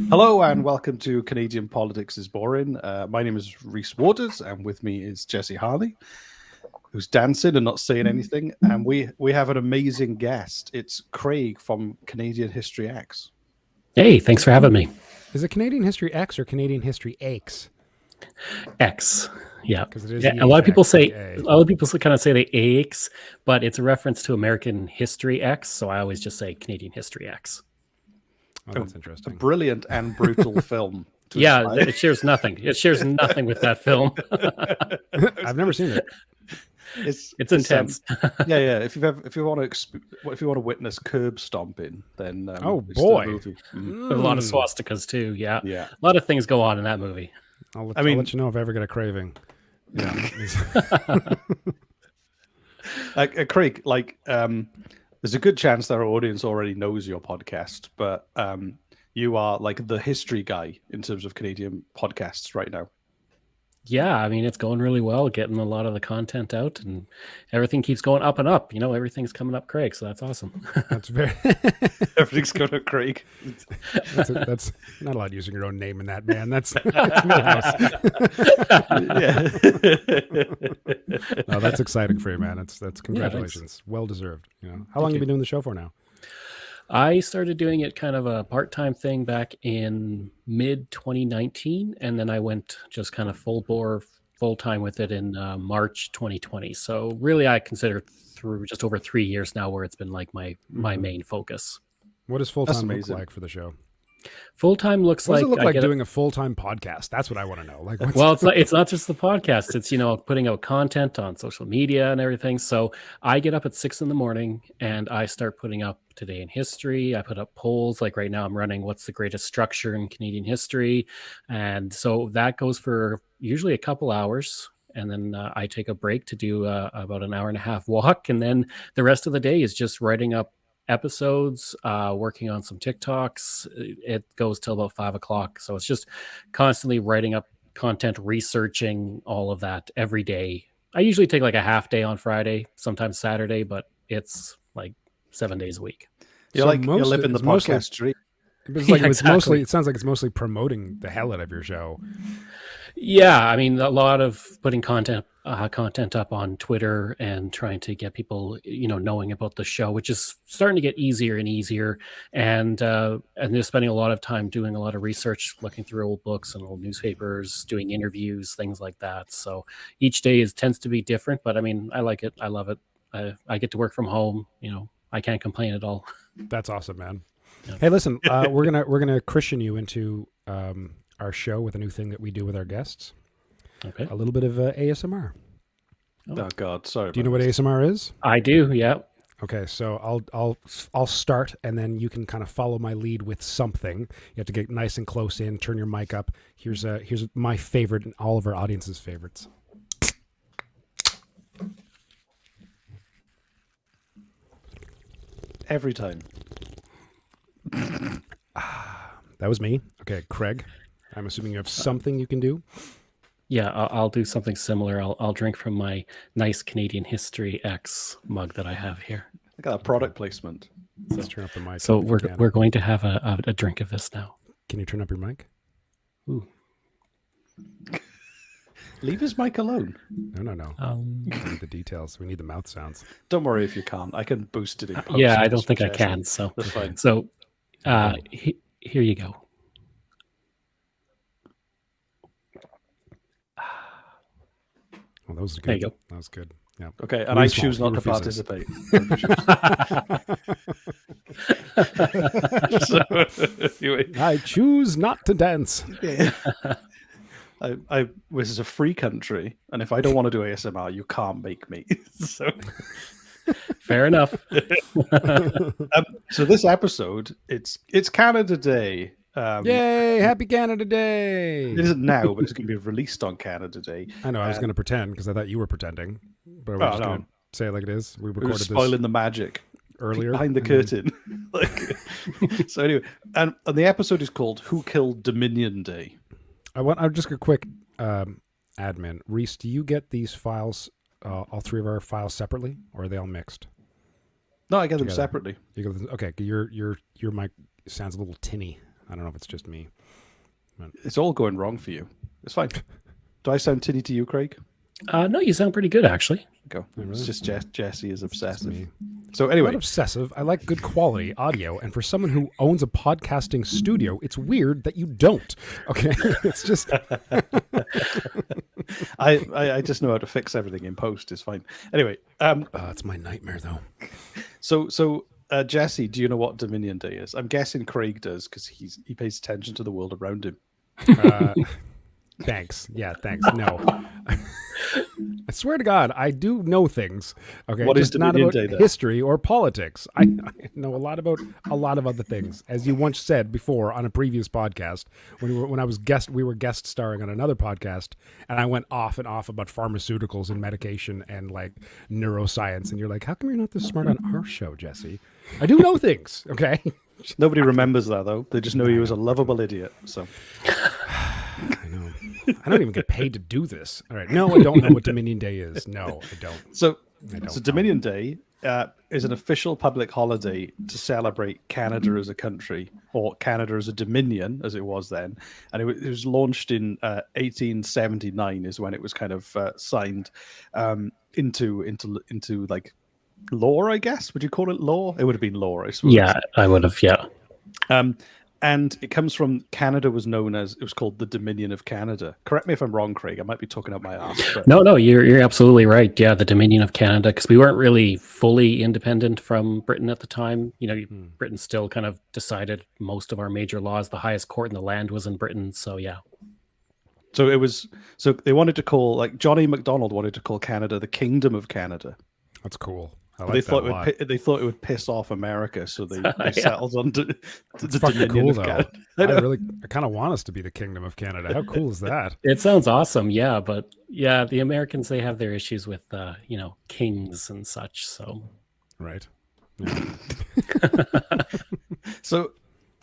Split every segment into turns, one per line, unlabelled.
Hello and welcome to Canadian Politics is Boring. My name is Rhys Waters, and with me is Jesse Harley, who's dancing and not saying anything. And we have an amazing guest. It's Craig from Canadian History Ehx.
Hey, thanks for having me.
Is it Canadian History Ehx or Canadian History Ehx?
X, yeah.
Because it is.
Yeah, a lot of people kind of say they Ehx, but it's a reference to American History X. So I always just say Canadian History X.
Oh, that's interesting.
A brilliant and brutal film.
Yeah, it shares nothing. It shares nothing with that film.
I've never seen it.
It's intense.
Yeah. If you want to witness curb stomping, then
oh
it's
boy,
the movie.
A lot of swastikas too. Yeah,
yeah.
A lot of things go on in that movie.
I'll let you know if I ever get a craving. Yeah.
Craig, there's a good chance that our audience already knows your podcast, but you are like the history guy in terms of Canadian podcasts right now.
Yeah, I mean, it's going really well, getting a lot of the content out, and everything keeps going up and up. You know, everything's coming up, Craig, so that's awesome.
That's very...
Everything's going up, Craig.
That's not allowed using your own name in that, man. That's Millhouse.
Yeah.
No, that's exciting for you, man. That's congratulations. Well deserved. You know, how long have you been doing the show for now?
I started doing it kind of a part-time thing back in mid-2019, and then I went just kind of full-time with it in March 2020. So really, I consider through just over 3 years now where it's been like my main focus.
What does full-time look like for the show?
Full-time looks like...
What does it look like doing a full-time podcast? That's what I want to know.
Well, it's not just the podcast. It's, putting out content on social media and everything. So I get up at 6 a.m. and I start putting up Today in History. I put up polls. Like right now I'm running what's the greatest structure in Canadian history. And so that goes for usually a couple hours. And then I take a break to do about an hour and a half walk. And then the rest of the day is just writing up episodes, working on some TikToks. It goes till about 5 o'clock. So it's just constantly writing up content, researching all of that every day. I usually take like a half day on Friday, sometimes Saturday, but it's like 7 days a week.
You're living the podcast dream.
It sounds like it's mostly promoting the hell out of your show.
Yeah, I mean, a lot of putting content up on Twitter and trying to get people, knowing about the show, which is starting to get easier and easier. And just spending a lot of time doing a lot of research, looking through old books and old newspapers, doing interviews, things like that. So each day tends to be different, but I mean, I like it. I love it. I get to work from home. I can't complain at all.
That's awesome, man. Yeah. Hey, listen, we're gonna Christian you into our show with a new thing that we do with our guests.
Okay.
A little bit of ASMR.
Oh God, sorry.
Do you know what ASMR is?
I do. Yeah.
Okay, so I'll start, and then you can kind of follow my lead with something. You have to get nice and close in. Turn your mic up. Here's my favorite and all of our audience's favorites.
Every time.
That was me. Okay, Craig, I'm assuming you have something you can do.
Yeah, I'll do something similar. I'll drink from my nice Canadian History Ehx mug that I have here.
I got a product placement.
Let's turn up the mic.
So we're going to have a drink of this now.
Can you turn up your mic?
Ooh.
Leave his mic alone.
No. We need the details. We need the mouth sounds.
Don't worry if you can't. I can boost it in post.
Yeah, I don't think I can. So
that's fine.
So here you go.
Well, that was good.
There you go.
That was good. Yeah.
Okay, and I choose not to participate.
I choose not to dance.
Yeah. This is a free country, and if I don't want to do ASMR, you can't make me. So
fair enough.
So this episode, it's Canada Day.
Yay! Happy Canada Day!
It isn't now, but it's going to be released on Canada Day.
I know. I was going to pretend because I thought you were pretending, but we're just going to say it like it is. We recorded this
spoiling the magic
earlier
behind the curtain. So anyway, and the episode is called "Who Killed Dominion Day."
I'll just a quick admin. Rhys, do you get these files, all three of our files separately, or are they all mixed?
No, I get them separately.
Okay, your mic sounds a little tinny. I don't know if it's just me.
It's all going wrong for you. It's fine. Do I sound tinny to you, Craig?
No, you sound pretty good, actually.
Go.
Really?
It's just Jesse is obsessive.
me.
So
I'm
anyway,
not obsessive. I like good quality audio, and for someone who owns a podcasting studio, it's weird that you don't. Okay, it's just
I just know how to fix everything in post. It's fine. Anyway,
it's my nightmare though.
so Jesse, do you know what Dominion Day is? I'm guessing Craig does because he pays attention to the world around him.
Thanks. Yeah, thanks. No. I swear to God, I do know things. Okay,
What is
just not
Dominion
about
Day, then?
history or politics. I know a lot about a lot of other things. As you once said before on a previous podcast, when I was we were guest starring on another podcast, and I went off and off about pharmaceuticals and medication and like neuroscience, and you're like, how come you're not this smart on our show, Jesse? I do know things. Okay.
Nobody remembers that though. They just know he was a lovable idiot. So
I know. I don't even get paid to do this. All right. No, I don't know what Dominion Day is. No, I don't.
So
I don't know.
Dominion Day is an official public holiday to celebrate Canada as a country, or Canada as a dominion, as it was then. And it was launched in 1879 is when it was kind of signed into like law, I guess. Would you call it law? It would have been law, I suppose.
Yeah, I would have. Yeah.
And it comes from Canada was called the Dominion of Canada. Correct me if I'm wrong, Craig. I might be talking out my ass. But...
No, you're absolutely right. Yeah, the Dominion of Canada, because we weren't really fully independent from Britain at the time. You know, Britain still kind of decided most of our major laws. The highest court in the land was in Britain. So yeah.
So they wanted to call, like Johnny MacDonald wanted to call Canada the Kingdom of Canada.
That's cool.
They thought it would piss off America, so they settled on the
fucking
Dominion
cool,
of
though.
Canada.
I kind of want us to be the Kingdom of Canada. How cool is that?
It sounds awesome, yeah, but yeah, the Americans, they have their issues with kings and such. So
right. Yeah.
So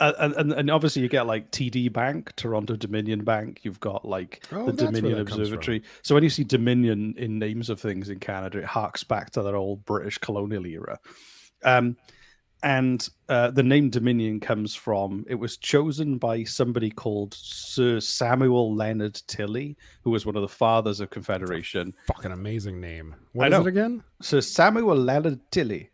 and obviously you get like TD Bank, Toronto Dominion Bank. You've got like the Dominion Observatory. So when you see Dominion in names of things in Canada, it harks back to that old British colonial era. And the name Dominion comes from, it was chosen by somebody called Sir Samuel Leonard Tilley, who was one of the fathers of Confederation.
Fucking amazing name. What is it again?
Sir Samuel Leonard Tilley.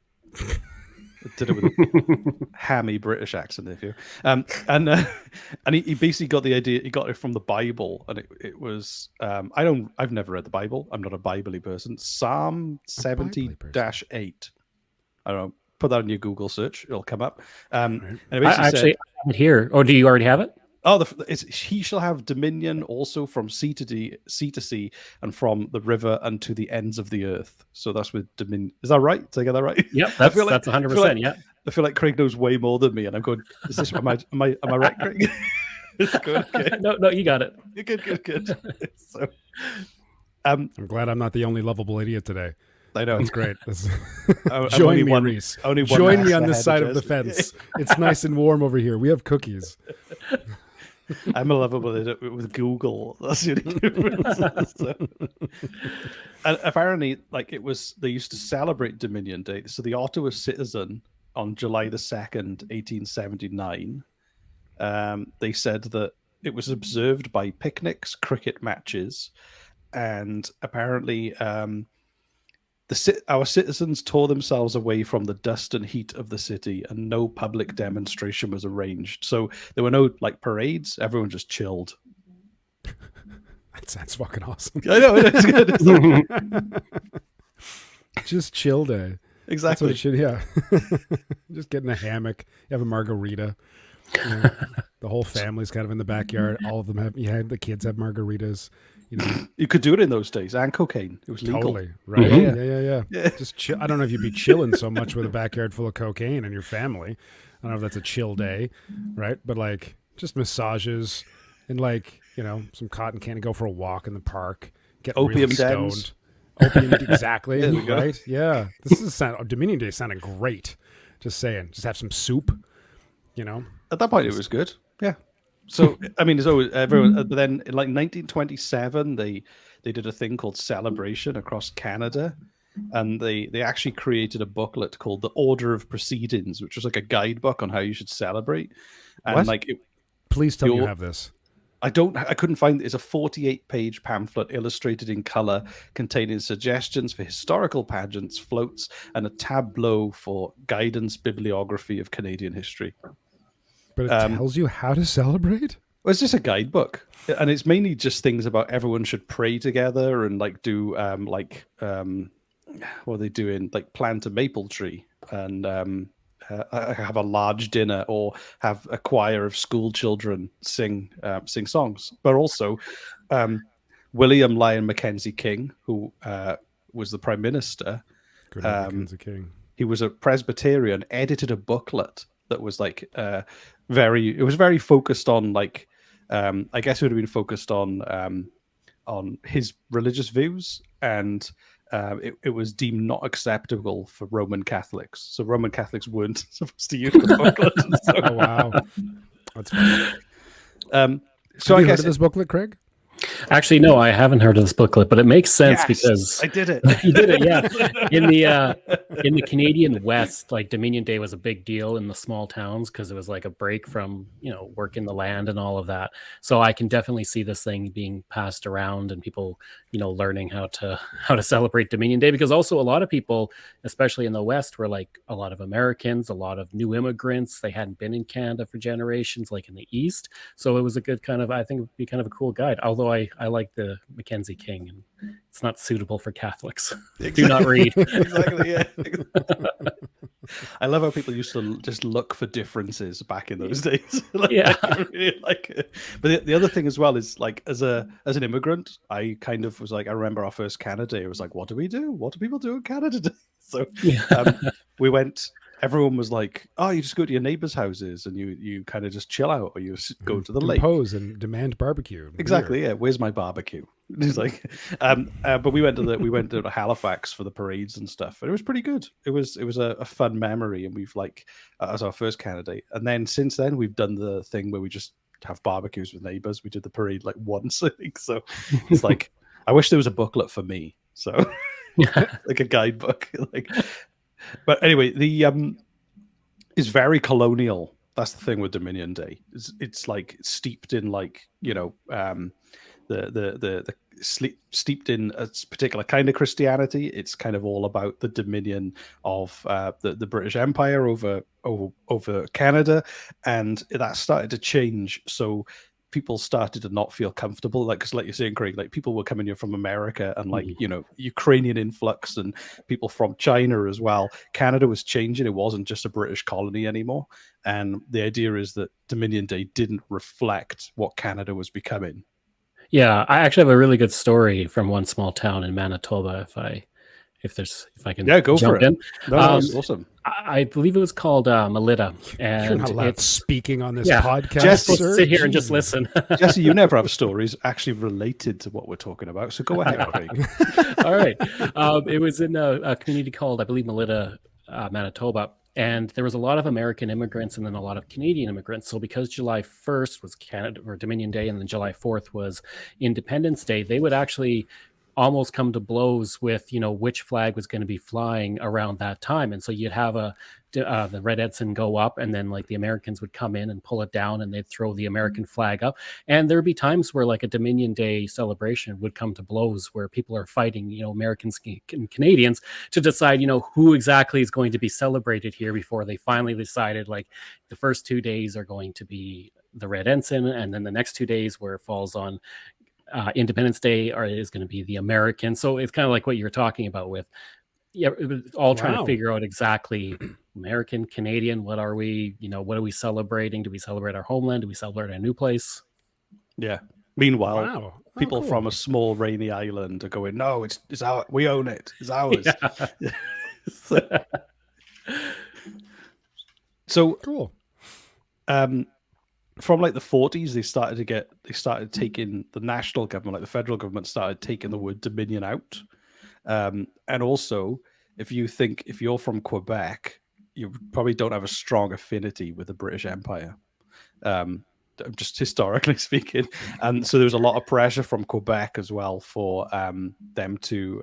Did it with a hammy British accent, if you. And he basically got the idea. He got it from the Bible, and it was. I've never read the Bible. I'm not a Bible-y person. Psalm 70-8. I don't know. Put that in your Google search; it'll come up. And it
I have it here. Oh, do you already have it?
Oh, he shall have dominion also from sea to sea, and from the river unto the ends of the earth. So that's with dominion. Is that right? Did I get that right?
Yep, that's 100%. Yeah.
I feel like Craig knows way more than me, and I'm going. Is this? Am I right, Craig? It's good. Okay.
No, you got it.
Good. So,
I'm glad I'm not the only lovable idiot today.
I know.
It's great.
Join
me, Reese. Join me on this side of the fence. It's nice and warm over here. We have cookies.
I'm a lovable idiot with Google. That's the only difference. So. And apparently, like they used to celebrate Dominion Day. So the Ottawa Citizen on July the 2nd, 1879, they said that it was observed by picnics, cricket matches, and apparently our citizens tore themselves away from the dust and heat of the city, and no public demonstration was arranged. So there were no like parades. Everyone just chilled.
That sounds fucking awesome.
I know, it's good.
Just chill day.
Exactly.
That's what it should, yeah. Just get in a hammock. You have a margarita. You know, the whole family's kind of in the backyard. All of them the kids have margaritas. You know,
you could do it in those days, and cocaine. It was legal.
Totally, right? Yeah. Just chill. I don't know if you'd be chilling so much with a backyard full of cocaine and your family. I don't know if that's a chill day, right? But like, just massages and like, some cotton candy. Go for a walk in the park. Get
opium
really
dens.
Stoned. Opium, exactly.
There we go.
Right? Yeah. This is Dominion Day sounding great. Just saying. Just have some soup.
At that point, it was good. Yeah. So I mean, there's always everyone. But then, in like 1927, they did a thing called Celebration across Canada, and they actually created a booklet called the Order of Proceedings, which was like a guidebook on how you should celebrate. And
what?
like
Please tell me you
You're-
have this.
I couldn't find it. It's a 48-page pamphlet illustrated in color containing suggestions for historical pageants, floats, and a tableau for guidance bibliography of Canadian history.
But it tells you how to celebrate?
Well, it's just a guidebook, and it's mainly just things about everyone should pray together and like do what are they doing? Like plant a maple tree and have a large dinner or have a choir of school children sing songs. But also, William Lyon Mackenzie King, who was the prime minister,
Good old Mackenzie King.
he was a Presbyterian, edited a booklet that was like very focused on like I guess it would have been focused on his religious views, and it was deemed not acceptable for Roman Catholics. So Roman Catholics weren't supposed to use the booklet.
Oh wow, that's funny.
So
Have
I
you heard
guess
of this booklet, Craig?
Actually, no, I haven't heard of this booklet, but it makes sense
Yes,
because
I did it.
you did it. Yeah, in the Canadian West, like Dominion Day was a big deal in the small towns because it was like a break from working the land and all of that. So I can definitely see this thing being passed around and people learning how to celebrate Dominion Day, because also a lot of people, especially in the West, were like a lot of Americans, a lot of new immigrants. They hadn't been in Canada for generations, like in the East. So it was a good kind of, I think it would be kind of a cool guide. Although I like the Mackenzie King, and it's not suitable for Catholics. Do not read.
Exactly. Yeah. I love how people used to just look for differences back in those days.
Yeah.
I really like it. But the other thing as well is like as an immigrant, I kind of was like, I remember our first Canada Day. It was like, what do we do? What do people do in Canada Day? So we went. Everyone was like, "Oh, you just go to your neighbors' houses and you kind of just chill out, or you go to the lake,
Impose and demand barbecue.
Exactly. Yeah. Where's my barbecue?" It's like, but we went to Halifax for the parades and stuff, and it was pretty good. It was a fun memory, and we've like as our first candidate, and then since then we've done the thing where we just have barbecues with neighbors. We did the parade like once, I think. So it's like, I wish there was a booklet for me. So like a guidebook, like. But anyway, the is very colonial. That's the thing with Dominion Day. It's like steeped in like steeped in a particular kind of Christianity. It's kind of all about the dominion of the British Empire over Canada, and that started to change. So people started to not feel comfortable, like, because like you're saying, Craig, like people were coming here from America and like Ukrainian influx and people from China as well. Canada was changing. It wasn't just a British colony anymore, and the idea is that Dominion Day didn't reflect what Canada was becoming.
Yeah, I actually have a really good story from one small town in Manitoba. If I can
go
jump
for it.
in.
No, that's awesome.
I believe it was called Melita, and
You're not allowed
it's
speaking on this
yeah,
podcast.
just
sir.
sit here and just
Jesus.
listen.
Jesse, you never have stories actually related to what we're talking about, so go ahead, Craig.
All right. It was in a community called, I believe, Melita, Manitoba. And there was a lot of American immigrants and then a lot of Canadian immigrants. So because July 1st was Canada or Dominion Day and then July 4th was Independence Day, they would actually almost come to blows with, which flag was going to be flying around that time. And so you'd have the Red Ensign go up, and then like the Americans would come in and pull it down, and they'd throw the American flag up. And there'd be times where like a Dominion Day celebration would come to blows where people are fighting, Americans and Canadians to decide, who exactly is going to be celebrated here before they finally decided like the first 2 days are going to be the Red Ensign, and then the next 2 days where it falls on Independence Day is going to be the American. So it's kind of like what you were talking about with, it was all trying to figure out exactly American, Canadian, what are we, what are we celebrating? Do we celebrate our homeland? Do we celebrate our new place?
Yeah. Meanwhile, people from a small rainy island are going, no, it's our, we own it. It's ours. Yeah. So
cool.
From like the 40s, they started taking the national government, like the federal government, started taking the word Dominion out. And also, if you're from Quebec, you probably don't have a strong affinity with the British Empire, just historically speaking. And so there was a lot of pressure from Quebec as well for them to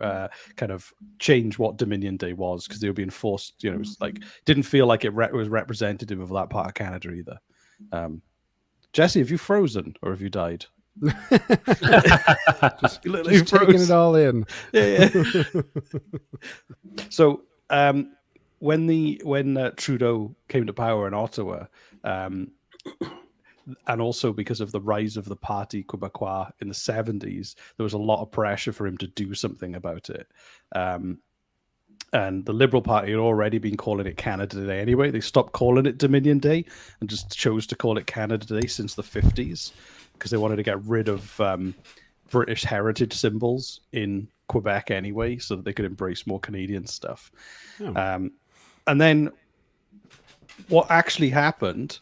kind of change what Dominion Day was, because they were being forced. It was like didn't feel like it was representative of that part of Canada either. Jesse, have you frozen or have you died?
just taking it all in.
Yeah. So when Trudeau came to power in Ottawa, and also because of the rise of the Parti Québécois in the 70s, there was a lot of pressure for him to do something about it. And the Liberal Party had already been calling it Canada Day anyway. They stopped calling it Dominion Day and just chose to call it Canada Day since the 50s because they wanted to get rid of British heritage symbols in Quebec anyway so that they could embrace more Canadian stuff. And then what actually happened...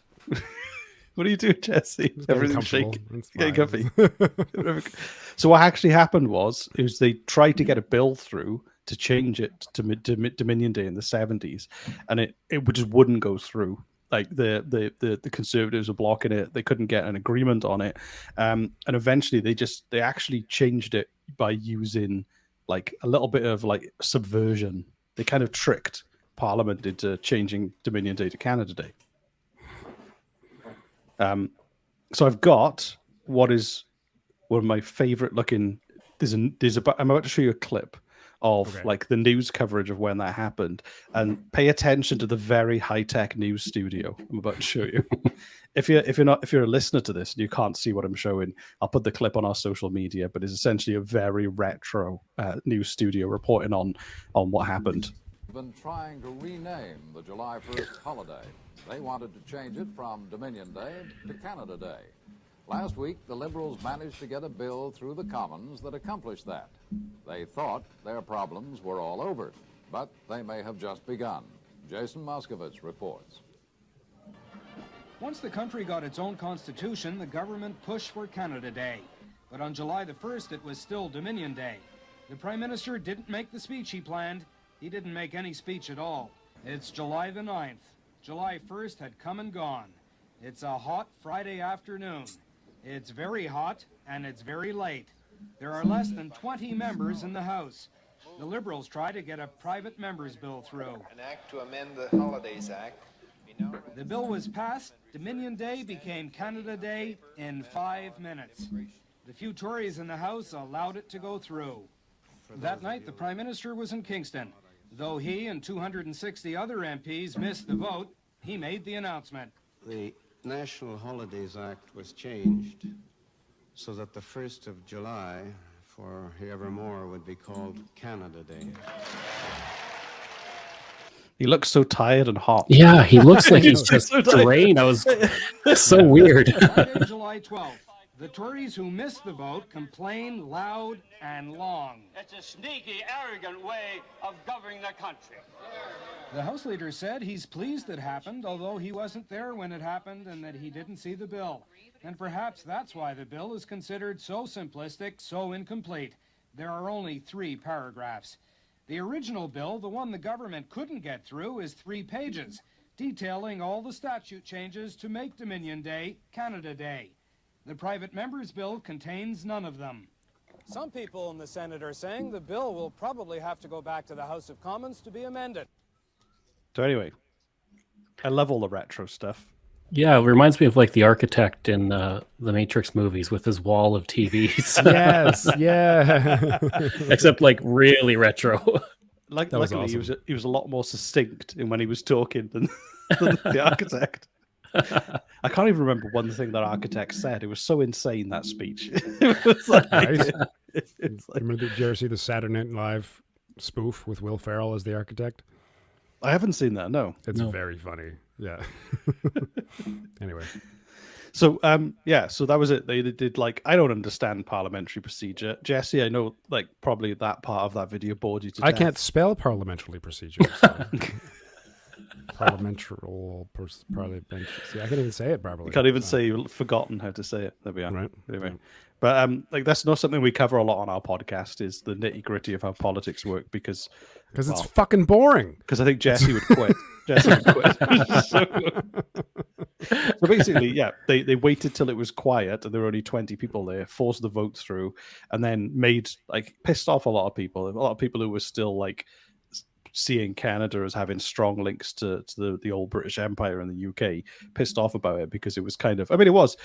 What are you doing, Jesse? Everything's shaking. Getting comfy. So what actually happened was they tried to get a bill through to change it to Dominion Day in the 70s, and it just wouldn't go through. Like the Conservatives were blocking it. They couldn't get an agreement on it, and eventually they actually changed it by using like a little bit of like subversion. They kind of tricked Parliament into changing Dominion Day to Canada Day. So I've got what is one of my favorite looking. I'm about to show you a clip of like the news coverage of when that happened, and pay attention to the very high tech news studio I'm about to show you. If you're a listener to this and you can't see what I'm showing, I'll put the clip on our social media. But it's essentially a very retro news studio reporting on what happened.
Been trying to rename the July 1st holiday. They wanted to change it from Dominion Day to Canada Day. Last week, the Liberals managed to get a bill through the Commons that accomplished that. They thought their problems were all over, but they may have just begun. Jason Moskowitz reports.
Once the country got its own constitution, the government pushed for Canada Day. But on July the 1st, it was still Dominion Day. The Prime Minister didn't make the speech he planned. He didn't make any speech at all. It's July the 9th. July 1st had come and gone. It's a hot Friday afternoon. It's very hot and it's very late. There are less than 20 members in the House. The Liberals try to get a private member's bill through.
An act to amend the Holidays Act.
The bill was passed. Dominion Day became Canada Day in 5 minutes. The few Tories in the House allowed it to go through. That night, the Prime Minister was in Kingston. Though he and 260 other MPs missed the vote, he made the announcement.
The National Holidays Act was changed so that the 1st of July for evermore would be called Canada Day.
He looks so tired and hot.
Yeah, he looks like he's just drained. That was so weird.
Friday, July 12th. The Tories who missed the vote complained loud and long.
It's a sneaky, arrogant way of governing the country.
The House Leader said he's pleased it happened, although he wasn't there when it happened and that he didn't see the bill. And perhaps that's why the bill is considered so simplistic, so incomplete. There are only 3 paragraphs. The original bill, the one the government couldn't get through, is 3 pages, detailing all the statute changes to make Dominion Day Canada Day. The private member's bill contains none of them. Some people in the Senate are saying the bill will probably have to go back to the House of Commons to be amended.
So anyway, I love all the retro stuff.
Yeah, it reminds me of like the architect in the Matrix movies with his wall of TVs.
Yes, yeah.
Except like really retro.
Luckily, awesome. he was a lot more succinct in when he was talking than the architect. I can't even remember one thing that architect said. It was so insane, that speech. It's like,
Remember, did you ever see the Saturday Night Live spoof with Will Ferrell as the architect?
I haven't seen that, no.
It's very funny. Yeah. Anyway.
So, so that was it. They did like, I don't understand parliamentary procedure. Jesse, I know like probably that part of that video bored you to death.
I can't spell parliamentary procedure. So. Parliamentary. See, I can't even say it properly.
You can't even say you've forgotten how to say it. There we are.
Right.
Anyway. But like that's not something we cover a lot on our podcast, is the nitty gritty of how politics work, because
it's fucking boring.
Because I think Jesse would quit. Jesse would quit. So basically, yeah, they waited till it was quiet and there were only 20 people there, forced the vote through, and then pissed off a lot of people who were still like seeing Canada as having strong links to the old British Empire and the UK, pissed off about it because it was kind of, I mean, it was,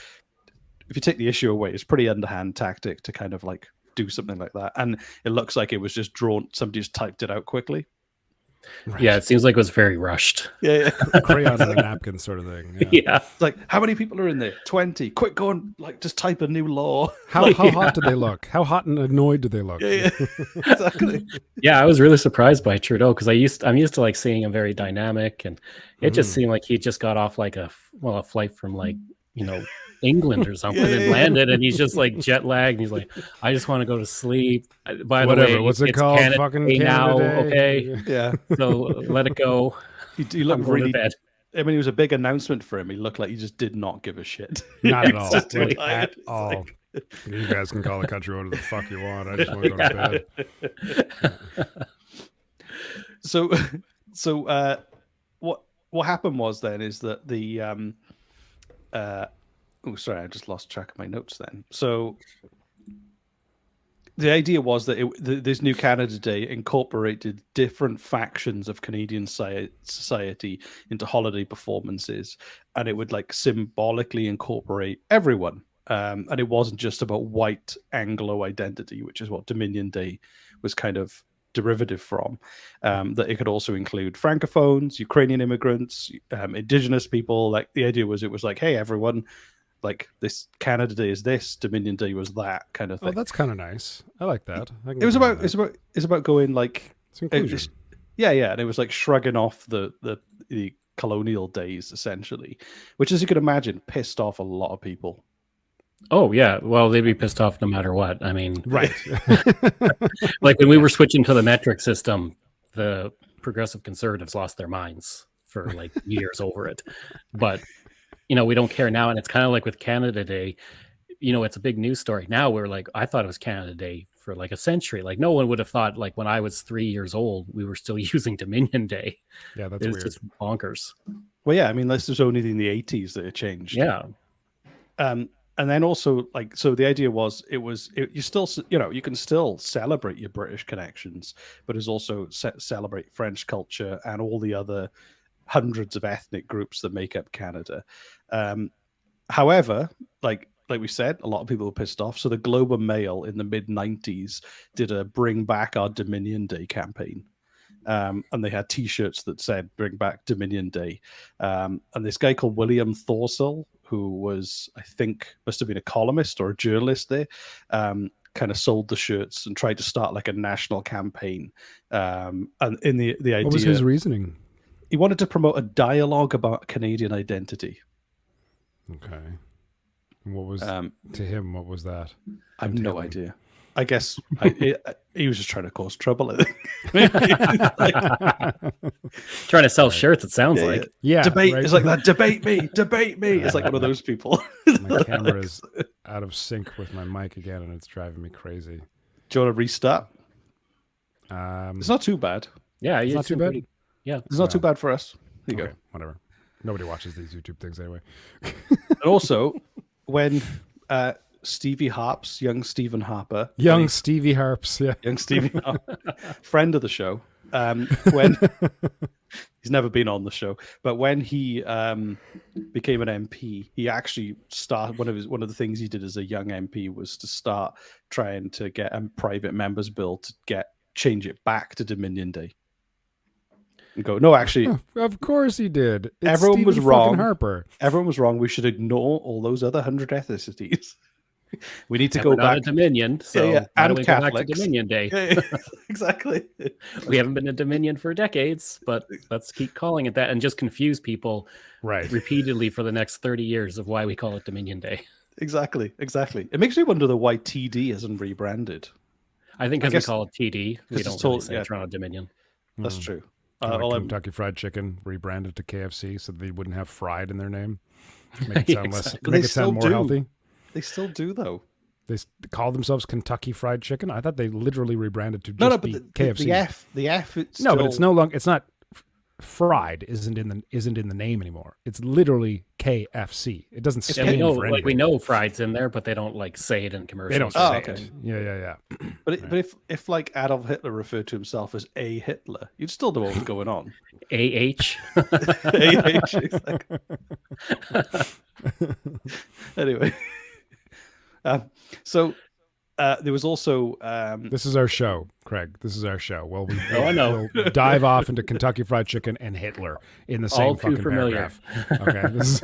if you take the issue away, it's pretty underhand tactic to kind of like do something like that. And it looks like it was just drawn, somebody just typed it out quickly.
Right.
Yeah, it seems like it was very rushed.
Yeah.
Crayon on a napkin sort of thing. Yeah.
Yeah.
It's like, how many people are in there? 20. Quick, go and like just type a new law.
How hot did they look? How hot and annoyed did they look?
Yeah. Exactly.
Yeah, I was really surprised by Trudeau because I'm used to like seeing him very dynamic, and it just seemed like he just got off like a flight from like, you know, England or something and landed, and he's just like jet lagged, and he's like, I just want to go to sleep. By
Whatever.
the way,
What's it called?
Canada
Fucking
Day now,
Canada Day.
okay?
Yeah.
So let it go.
He looked
I'm going to
really
bed.
I mean, it was a big announcement for him. He looked like he just did not give a shit.
Not at all.
Just
Like,
tired.
at
It's
all.
like-
You guys can call the country whatever the fuck you want. I just want to go to bed.
So what happened was then is that the oh, sorry, I just lost track of my notes then. So the idea was that this new Canada Day incorporated different factions of Canadian society into holiday performances, and it would like symbolically incorporate everyone. And it wasn't just about white Anglo identity, which is what Dominion Day was kind of derivative from. That it could also include Francophones, Ukrainian immigrants, Indigenous people. Like the idea was, it was like, hey, everyone, like this Canada Day is this, Dominion Day was that kind of thing.
Oh, that's kind of nice. I like that. I can
It was
get behind
about
that.
it's about going like
It's inclusion.
yeah, and it was like shrugging off the colonial days essentially, which, as you can imagine, pissed off a lot of people.
Oh yeah, well they'd be pissed off no matter what. I mean,
Right.
like when we were switching to the metric system, the progressive conservatives lost their minds for like years over it. But you know, we don't care now, and it's kind of like with Canada Day. You know, it's a big news story now. We're like, I thought it was Canada Day for like a century. Like no one would have thought, like when I was 3 years old, we were still using Dominion Day.
Yeah, that's
It's
weird.
just bonkers.
Well, yeah, I mean, this was only in the 80s that it changed.
Yeah.
And then also, like, so the idea was, you still, you know, you can still celebrate your British connections, but it's also celebrate French culture and all the other hundreds of ethnic groups that make up Canada. However, like we said, a lot of people were pissed off. So the Globe and Mail in the mid-90s did a Bring Back Our Dominion Day campaign. And they had T-shirts that said "Bring Back Dominion Day." And this guy called William Thorsell, who was, I think, must have been a columnist or a journalist there, kind of sold the shirts and tried to start like a national campaign. And in the idea,
What was his reasoning?
he wanted to promote a dialogue about Canadian identity.
Okay. And what was to him? What was that?
I have no
entailing?
idea. I guess he was just trying to cause trouble. I think.
Trying to sell shirts, it sounds like.
Yeah.
Debate.
right?
It's like that. Debate me. It's like one of those people.
My camera is out of sync with my mic again, and it's driving me crazy.
Do you want to restart?
Um,
It's not too bad.
Yeah,
It's not too bad?
Yeah.
It's not too bad for us. Here you
okay, whatever. Nobody watches these YouTube things anyway.
go. And also, when Stevie Harps, young Stephen Harper,
Young Stevie Harps. Yeah.
young Stevie, friend of the show, when he's never been on the show, but when he became an MP, he actually started one of the things he did as a young MP was to start trying to get a private members bill to change it back to Dominion Day. And go, no, actually,
Of course he did. It's
Everyone was
Stephen
wrong.
fucking Harper.
everyone was wrong. We should ignore all those other 100 ethnicities. We need to
And
go
we're not
back.
a Dominion, so
yeah,
why
and
don't we go back to
Catholics.
Dominion Day?
Yeah, exactly.
We haven't been a Dominion for decades, but let's keep calling it that and just confuse people
Right.
repeatedly for the next 30 years of why we call it Dominion Day.
Exactly. It makes me wonder why TD hasn't rebranded.
I think
I
because we
guess-
call it TD, we
it's
don't
total-
really say
yeah.
Toronto Dominion.
That's true.
Like
All I'm-
Kentucky Fried Chicken rebranded to KFC so they wouldn't have fried in their name. Make it sound
Yeah,
less.
exactly.
Make
They
it sound more
still do.
healthy.
They still do, though.
They call themselves Kentucky Fried Chicken. I thought they literally rebranded to just
No, but
be
the
KFC.
The F. It's
No, but it's no longer. It's not fried isn't in the name anymore. It's literally KFC. It doesn't
Yeah,
stand for anything.
we know fried's in there, but they don't like say it in commercials.
They don't
Oh,
say
okay.
it. Yeah.
But if like Adolf Hitler referred to himself as a Hitler, you'd still know what was going on.
AH.
Exactly. Anyway, so there was also
This is our show, Craig. This is our show. Well,
I know.
we'll dive off into Kentucky Fried Chicken and Hitler in the same
All too
fucking
familiar.
paragraph. Okay. This is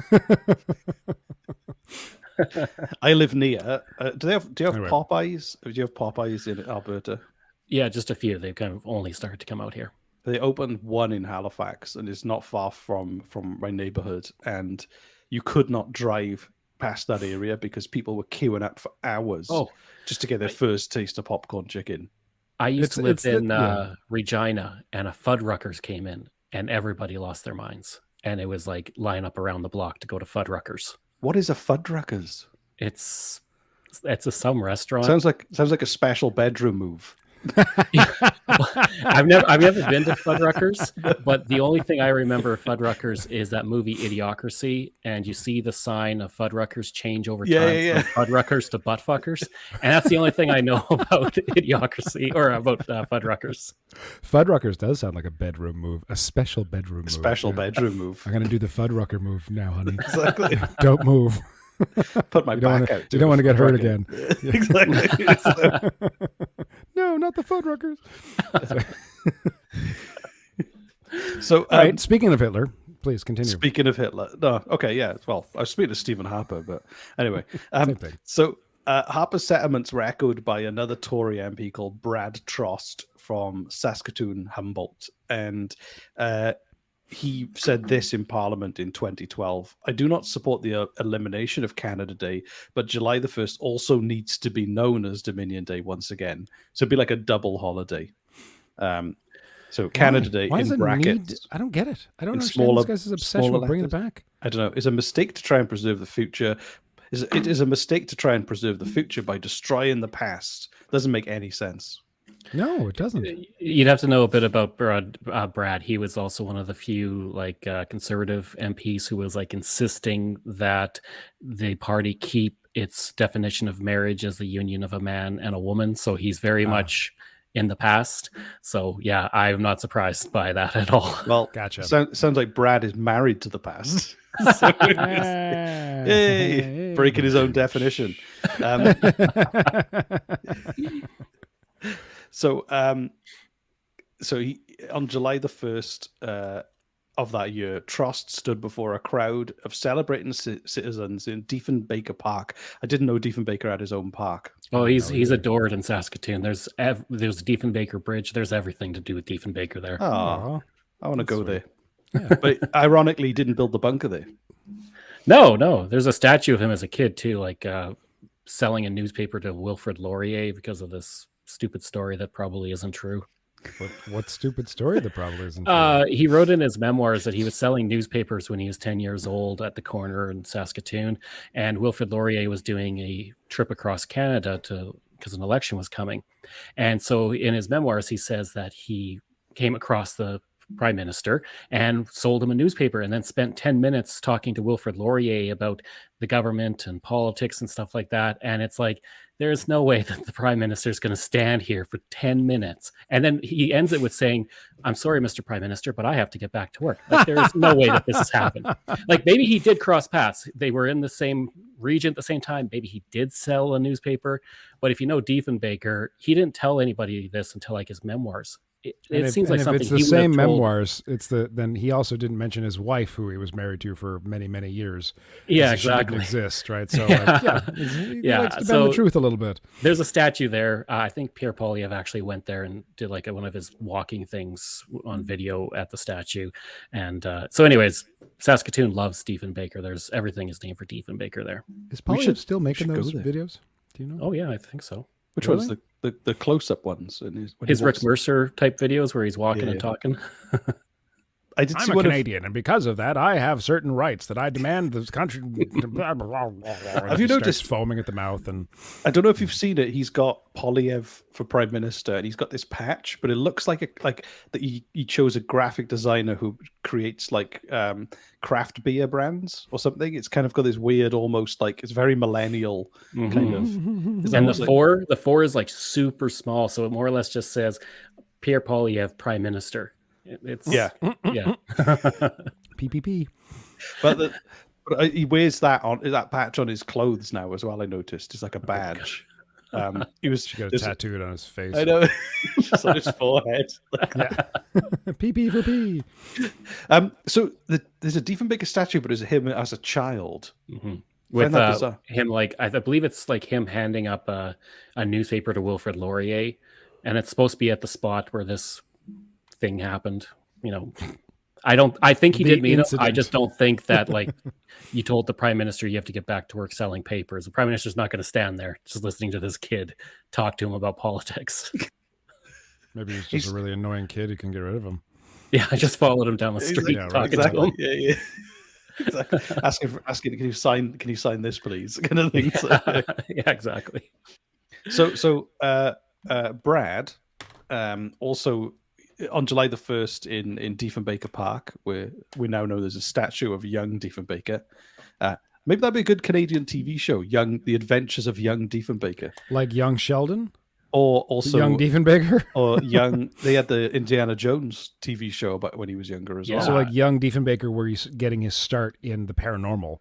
I live near. Do you have
Anyway.
Popeyes? Do you have Popeyes in Alberta?
Yeah, just a few. They've kind of only started to come out here.
They opened one in Halifax, and it's not far from my neighborhood. And you could not drive past that area because people were queuing up for hours just to get their first taste of popcorn chicken.
I used to live in
yeah.
Regina, and a Fuddruckers came in, and everybody lost their minds. And it was like line up around the block to go to Fuddruckers.
What is a Fuddruckers?
It's some restaurant.
Sounds like a special bedroom move.
I've never been to Fuddruckers, but the only thing I remember of Fuddruckers is that movie Idiocracy, and you see the sign of Fuddruckers change over time from Fuddruckers to Buttfuckers, and that's the only thing I know about Idiocracy or about Fuddruckers.
Fuddruckers does sound like a bedroom move, a special bedroom move.
Special bedroom move.
I'm gonna do the Fuddrucker move now, honey.
Exactly.
Don't move.
Put my back out.
You don't want to get hurt again.
Exactly.
No, not the Fuddruckers.
So,
all right. Speaking of Hitler, please continue.
Speaking of Hitler, no, okay, yeah. Well, I was speaking to Stephen Harper, but anyway,
Same thing.
so Harper's sentiments were echoed by another Tory MP called Brad Trost from Saskatoon, Humboldt, and he said this in Parliament in 2012. I do not support the elimination of Canada Day, but July the 1st also needs to be known as Dominion Day once again. So it'd be like a double holiday. So Canada Day
Why
in
does it
brackets.
I don't get it. I don't
in
understand
smaller-
this guy's obsession
smaller
with bringing it
letters.
back.
I don't know. It's a mistake to try and preserve the future. It is a mistake to try and preserve the future by destroying the past. Doesn't make any sense.
No, it doesn't.
You'd have to know a bit about Brad. He was also one of the few conservative MPs who was like insisting that the party keep its definition of marriage as the union of a man and a woman. So he's very much in the past. So yeah, I'm not surprised by that at all.
Well,
Gotcha.
Sounds like Brad is married to the past. So, hey, breaking his own definition. So he, on July the 1st of that year, Trost stood before a crowd of celebrating citizens in Diefenbaker Park. I didn't know Diefenbaker had his own park.
Oh, he's adored in Saskatoon. There's Diefenbaker Bridge. There's everything to do with Diefenbaker there.
Oh, I want to go
sweet.
there. But ironically, he didn't build the bunker there.
No. There's a statue of him as a kid too, selling a newspaper to Wilfrid Laurier because of this stupid story that probably isn't true.
What stupid story that probably isn't true?
He wrote in his memoirs that he was selling newspapers when he was 10 years old at the corner in Saskatoon, and Wilfrid Laurier was doing a trip across Canada because an election was coming. And so in his memoirs, he says that he came across the prime minister and sold him a newspaper, and then spent 10 minutes talking to Wilfrid Laurier about the government and politics and stuff like that. And it's like, there's no way that the prime minister is going to stand here for 10 minutes. And then he ends it with saying, I'm sorry, Mr. Prime Minister, but I have to get back to work. Like, there's no way that this has happened. Like, maybe he did cross paths. They were in the same region at the same time. Maybe he did sell a newspaper. But if you know Diefenbaker, he didn't tell anybody this until his memoirs. It seems like something
if it's
he
the
would have
same
told.
memoirs, then he also didn't mention his wife, who he was married to for many, many years.
Yeah,
She didn't
exactly.
exist, right? So he
Yeah,
likes to bend
so-
the truth a little bit.
There's a statue there. I think Pierre Poilievre actually went there and did one of his walking things on video at the statue. And so anyways, Saskatoon loves Diefenbaker. There's everything is named for Diefenbaker there.
Is
We
Poilievre
should-
still making
should go
those
there.
videos? Do you know?
Oh yeah, I think so.
Which
Really?
one's the close-up ones? And when he
His Rick
walks-
Mercer type videos where he's walking
Yeah.
and talking.
I did
I'm
see
a
one
Canadian, and because of that, I have certain rights that I demand this country. Have
you noticed
foaming at the mouth? And
I don't know if you've seen it. He's got Polyev for prime minister, and he's got this patch, but it looks like that he chose a graphic designer who creates like craft beer brands or something. It's kind of got this weird, almost like it's very millennial kind of. It's
And
almost
the four is like super small, so it more or less just says Pierre Polyev, Prime Minister. It's
yeah.
PPP.
But he wears that patch on his clothes now as well. I noticed it's like a badge. He was
She got it tattooed on his face.
I know, just on his forehead.
Yeah. PP for P.
So there's a Diefenbaker statue, but it's him as a child.
With him, like I believe it's like him handing up a newspaper to Wilfrid Laurier, and it's supposed to be at the spot where this thing happened. I think he did mean it. I just don't think that like you told the prime minister you have to get back to work selling papers. The prime minister's not going to stand there just listening to this kid talk to him about politics.
Maybe he's just a really annoying kid. You can get rid of him.
Yeah, I just folled him down the street talking to him.
Yeah. Exactly. Asking, can you sign this, please? Kind of thing. So,
yeah, exactly.
So Brad also on July the 1st in Diefenbaker Park, where we now know there's a statue of young Diefenbaker. Maybe that'd be a good Canadian TV show, The Adventures of Young Diefenbaker.
Like Young Sheldon?
Or also
Young Diefenbaker?
Or they had the Indiana Jones TV show about when he was younger as well.
So like Young Diefenbaker, where he's getting his start in the paranormal.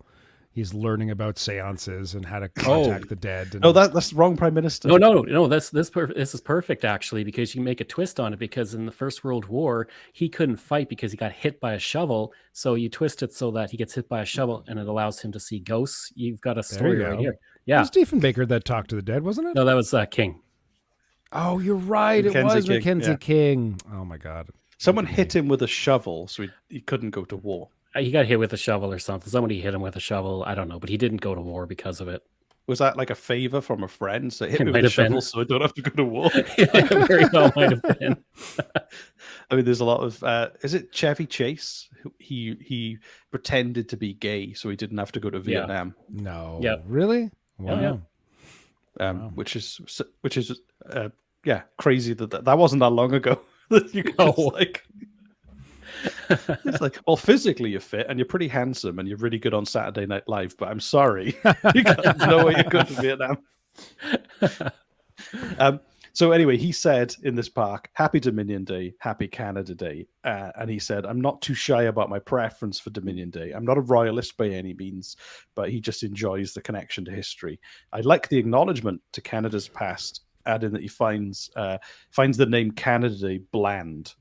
He's learning about seances and how to contact the dead. And...
No, that's the wrong prime minister.
No. This is perfect actually, because you can make a twist on it. Because in the First World War, he couldn't fight because he got hit by a shovel. So you twist it so that he gets hit by a shovel, and it allows him to see ghosts. You've got a story right here. Yeah,
it was Diefenbaker that talked to the dead, wasn't it?
No, that was King.
Oh, you're right. It was Mackenzie King. Oh my God.
Someone hit him with a shovel, so he couldn't go to war.
He got hit with a shovel or something. Somebody hit him with a shovel. I don't know, but he didn't go to war because of it.
Was that like a favor from a friend? So hit me with a shovel so I don't have to go to war?
It very well might have been.
I mean, there's a lot of... is it Chevy Chase? He pretended to be gay so he didn't have to go to Vietnam.
No. Yeah. Really? Wow.
Yeah. Which is crazy that wasn't that long ago. You guys, it's like, well, physically you're fit and you're pretty handsome and you're really good on Saturday Night Live, but I'm sorry, you got no way you're going to Vietnam. So anyway, he said in this park, Happy Dominion Day, Happy Canada Day. And he said, I'm not too shy about my preference for Dominion Day. I'm not a royalist by any means, but he just enjoys the connection to history. I like the acknowledgement to Canada's past, adding that he finds the name Canada Day bland.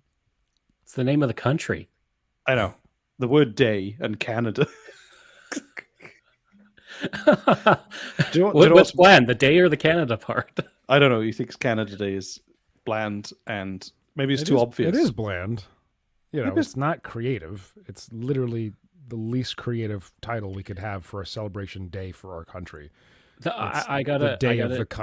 It's the name of the country.
I know. The word day and Canada.
What's bland? The day or the Canada part?
I don't know. He thinks Canada Day is bland and maybe it's too obvious.
It is bland. It's not creative. It's literally the least creative title we could have for a celebration day for our country.
I gotta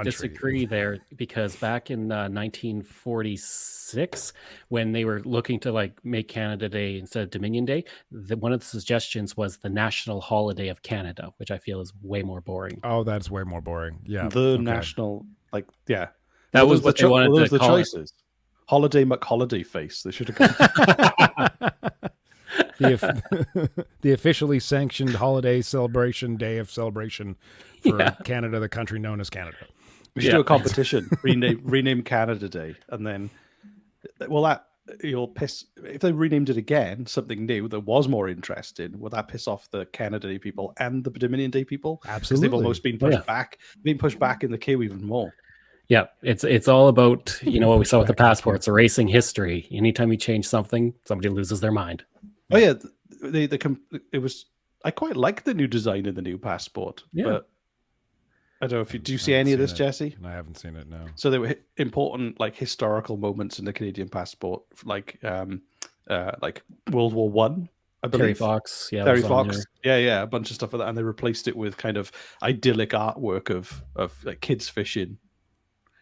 disagree there, because back in 1946, when they were looking to like make Canada Day instead of Dominion Day, one of the suggestions was the National Holiday of Canada, which I feel is way more boring.
Oh, that's way more boring. Yeah,
national, that
was what they wanted to call it.
Holiday McHoliday face. They should have gone.
The officially sanctioned holiday celebration day of celebration for Canada, the country known as Canada.
We should do a competition. rename Canada Day, and then, you'll piss if they renamed it again, something new that was more interesting. Will that piss off the Canada Day people and the Dominion Day people?
Absolutely,
they've almost been pushed back, in the queue even more.
Yeah, it's all about what we saw with the passports, erasing history. Anytime you change something, somebody loses their mind.
Oh yeah, it was. I quite like the new design in the new passport, but I don't know if do you see any of this, Jesse?
I haven't seen it. No.
So there were important historical moments in the Canadian passport, like World War One. I believe
Terry Fox,
Terry Fox, a bunch of stuff like that, and they replaced it with kind of idyllic artwork of like kids fishing.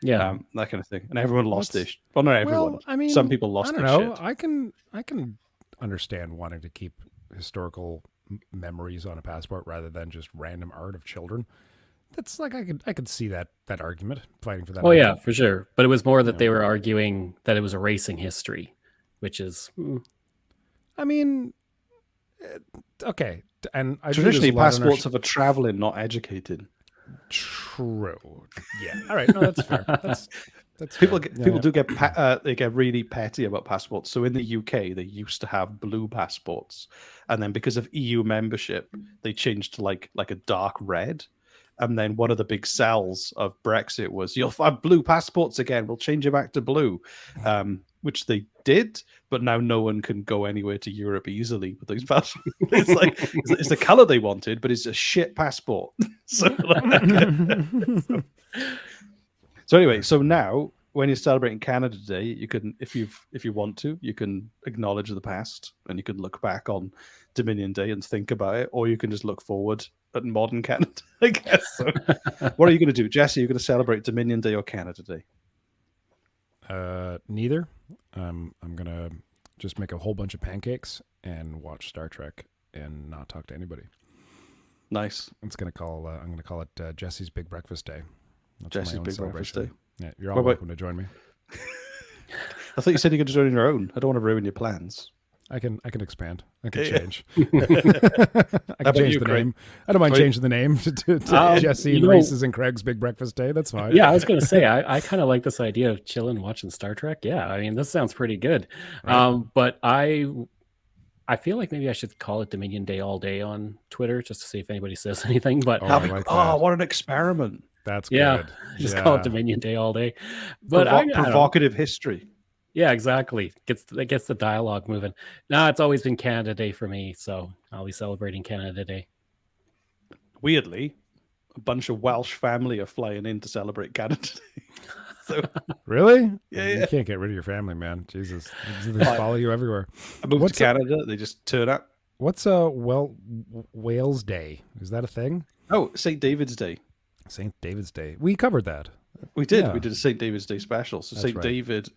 Yeah,
that kind of thing, and everyone lost it. Well, not everyone.
Well, I mean,
some people lost.
I don't know. I can understand wanting to keep historical memories on a passport rather than just random art of children. That's like I could see that argument, fighting for that.
Oh yeah,
argument.
for sure. But it was more that they were arguing that it was erasing history, which is.
I mean, okay, and I do
Traditionally,
this a lot on our
passports are for traveling, not educated.
True. Yeah. All right. No, that's fair. That's
People
fair.
get, people do get they get really petty about passports. So in the UK, they used to have blue passports, and then because of EU membership, they changed to like a dark red. And then one of the big sells of Brexit was you'll have blue passports again. We'll change it back to blue, which they did. But now no one can go anywhere to Europe easily with those passports. It's like it's the color they wanted, but it's a shit passport. So anyway, so now when you're celebrating Canada Day, you can, if you want to, you can acknowledge the past and you can look back on Dominion Day and think about it, or you can just look forward at modern Canada, I guess. So, what are you going to do, Jesse? Are you going to celebrate Dominion Day or Canada Day?
Neither. I'm gonna just make a whole bunch of pancakes and watch Star Trek and not talk to anybody.
Nice.
I'm gonna call it Jesse's Big Breakfast Day. That's
Jesse's Big Breakfast Day.
Yeah, you're all welcome to join me.
I thought you said you could join on your own. I don't want to ruin your plans.
I can expand. I can change.
How
I can change the name. I don't mind changing the name to Jesse and Reese's and Craig's Big Breakfast Day. That's fine.
Yeah, I was going to say, I kind of like this idea of chilling, watching Star Trek. Yeah, I mean, this sounds pretty good. Right. But I feel like maybe I should call it Dominion Day all day on Twitter just to see if anybody says anything. But
what an experiment.
That's good.
Yeah, just call it Dominion Day all day. But
provocative history.
Yeah, exactly. Gets the dialogue moving. No, it's always been Canada Day for me, so I'll be celebrating Canada Day.
Weirdly, a bunch of Welsh family are flying in to celebrate Canada Day. So,
really?
Yeah,
You can't get rid of your family, man. Jesus, they follow you everywhere.
I moved to Canada. They just turn up.
What's Wales Day? Is that a thing?
Oh, St. David's Day.
St. David's Day. We covered that.
We did.
Yeah.
We did a St. David's Day special. So St. David,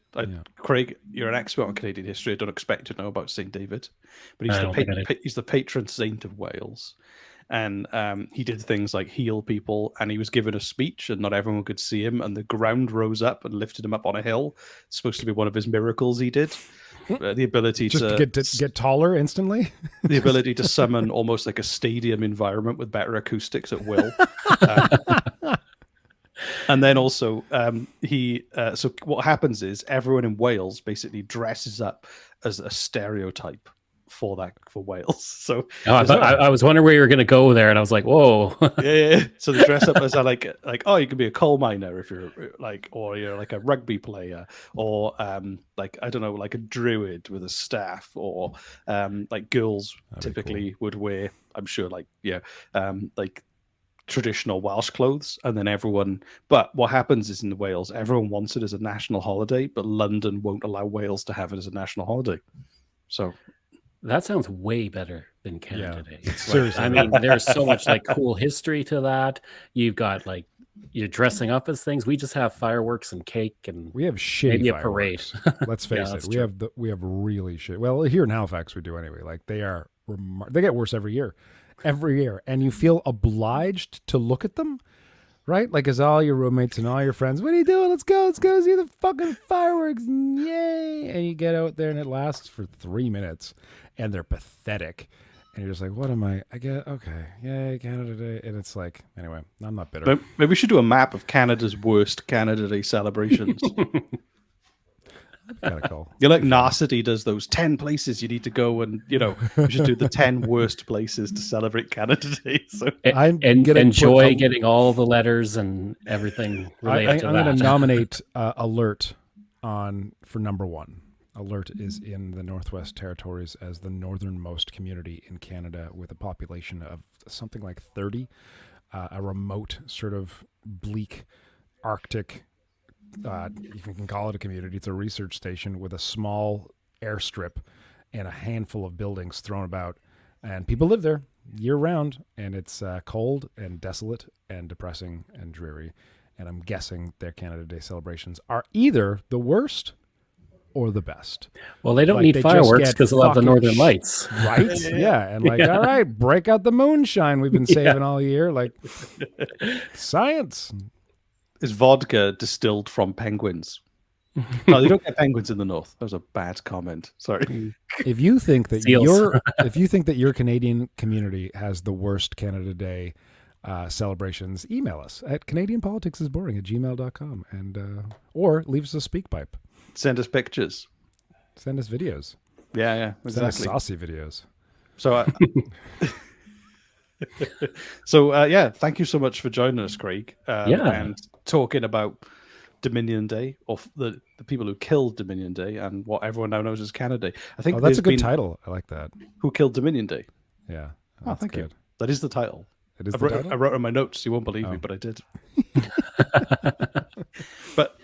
Craig, you're an expert on Canadian history. I don't expect you to know about St. David, but he's the patron saint of Wales. And he did things like heal people, and he was given a speech, and not everyone could see him, and the ground rose up and lifted him up on a hill. It's supposed to be one of his miracles he did. The ability
to get taller instantly.
The ability to summon almost like a stadium environment with better acoustics at will. And then also, so what happens is everyone in Wales basically dresses up as a stereotype for Wales. So
I was wondering where you were going to go there, and I was like, "Whoa!"
yeah. So they dress up as like you can be a coal miner if you're like, or you're like a rugby player, or like I don't know, like a druid with a staff, or like girls typically would wear. I'm sure, like like traditional Welsh clothes, and then but what happens is in Wales, everyone wants it as a national holiday, but London won't allow Wales to have it as a national holiday. So
that sounds way better than Canada Day.
Seriously.
I mean, there's so much like cool history to that. You've got like you're dressing up as things. We just have fireworks and cake, and
we have shitty
maybe
fireworks.
A parade.
Let's face it. We have really shit. Well, here in Halifax we do anyway. Like they get worse every year. And you feel obliged to look at them, right? Like as all your roommates and all your friends, what are you doing? Let's go see the fucking fireworks, yay! And you get out there and it lasts for 3 minutes, and they're pathetic, and you're just like, what am I get okay, yay, Canada Day. And it's like, anyway, I'm not bitter.
Maybe we should do a map of Canada's worst Canada Day celebrations.
Kind of cool.
You're like Narcity does those 10 places you need to go, and we should do the 10 worst places to celebrate Canada Day. So
enjoy getting all the letters and everything related to that.
I'm going to nominate Alert for number 1. Alert is in the Northwest Territories as the northernmost community in Canada with a population of something like 30. A remote, sort of bleak, Arctic. You can call it a community. It's a research station with a small airstrip and a handful of buildings thrown about, and people live there year round, and it's cold and desolate and depressing and dreary. And I'm guessing their Canada Day celebrations are either the worst or the best.
Well, they don't
Like,
need
they just
fireworks
get
because they'll have the
fucking
Northern Lights.
Right? Yeah. And like, all right, break out the moonshine we've been saving all year. Like, science.
Is vodka distilled from penguins? No, they don't get penguins in the north. That was a bad comment. Sorry.
If you think that
Seals.
your Canadian community has the worst Canada Day celebrations, email us at CanadianPoliticsIsBoring@gmail.com and or leave us a speak pipe.
Send us pictures.
Send us videos.
Yeah,
Send us
exactly.
saucy videos.
So, thank you so much for joining us, Craig. And talking about Dominion Day, or the people who killed Dominion Day, and what everyone now knows as Canada Day. I think
that's a good title. I like that.
Who killed Dominion Day?
Yeah.
Oh, thank you. That is the title.
It is
I
the title?
I wrote in my notes. You won't believe me, but I did. But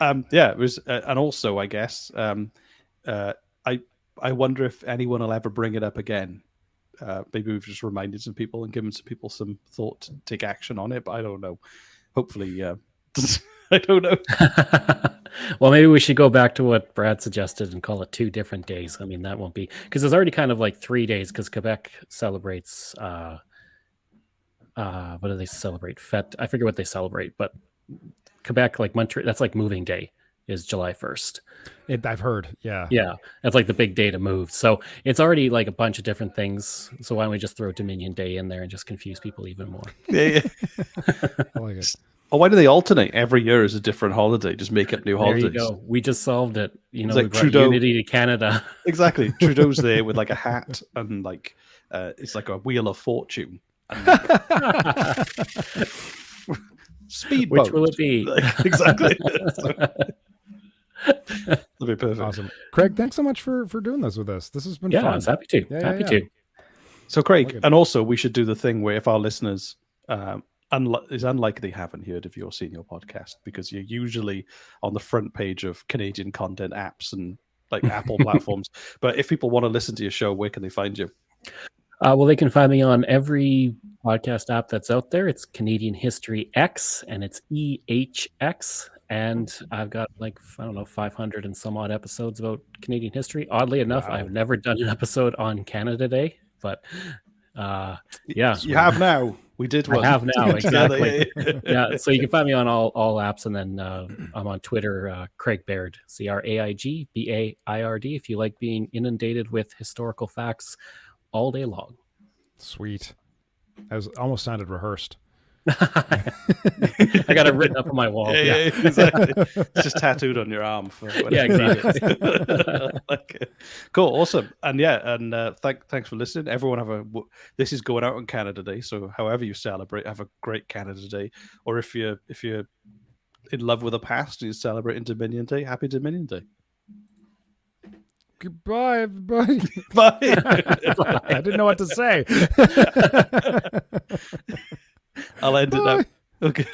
it was, and also I guess I wonder if anyone will ever bring it up again. Maybe we've just reminded some people and given some people some thought to take action on it, but I don't know. Hopefully, I don't know.
Well, maybe we should go back to what Brad suggested and call it 2 different days. I mean, that won't be, because there's already kind of like 3 days, because Quebec celebrates what do they celebrate? Fête. I forget what they celebrate, but Quebec, like Montreal, that's like moving day is July 1st.
I've heard. Yeah.
Yeah. That's like the big day to move. So it's already like a bunch of different things. So why don't we just throw Dominion Day in there and just confuse people even more?
Yeah.
I like it.
Oh, why do they alternate every year as a different holiday? Just make up new holidays.
There you go. We just solved it. You know,
like
we brought
Trudeau.
unity to Canada.
Exactly. Trudeau's there with like a hat and like it's like a wheel of fortune. Speedboat.
Which will it be?
Exactly. That'll be perfect.
Awesome. Craig, thanks so much for doing this with us. This has been
Yeah,
fun.
I was happy to. Happy to.
So, Craig,
Like it.
and also we should do the thing where if our listeners is unlikely they haven't heard of your senior podcast, because you're usually on the front page of Canadian content apps and like Apple platforms. But if people want to listen to your show, where can they find you?
Well, they can find me on every podcast app that's out there. It's Canadian History Ehx, and it's EHX. And I've got 500 and some odd episodes about Canadian history. Oddly enough, I've never done an episode on Canada Day, but
You have now. We did one.
I have now,
together.
exactly. Yeah, so you can find me on all apps, and then I'm on Twitter, Craig Baird, CraigBaird. If you like being inundated with historical facts all day long.
Sweet. That almost sounded rehearsed.
I got it written up on my wall.
Yeah, exactly. It's just tattooed on your arm.
Exactly.
Cool, awesome, and thanks for listening. Everyone this is going out on Canada Day, so however you celebrate, have a great Canada Day. Or if you're in love with the past and you're celebrating Dominion Day, happy Dominion Day.
Goodbye, everybody.
Bye.
I didn't know what to say.
I'll end it now. Okay.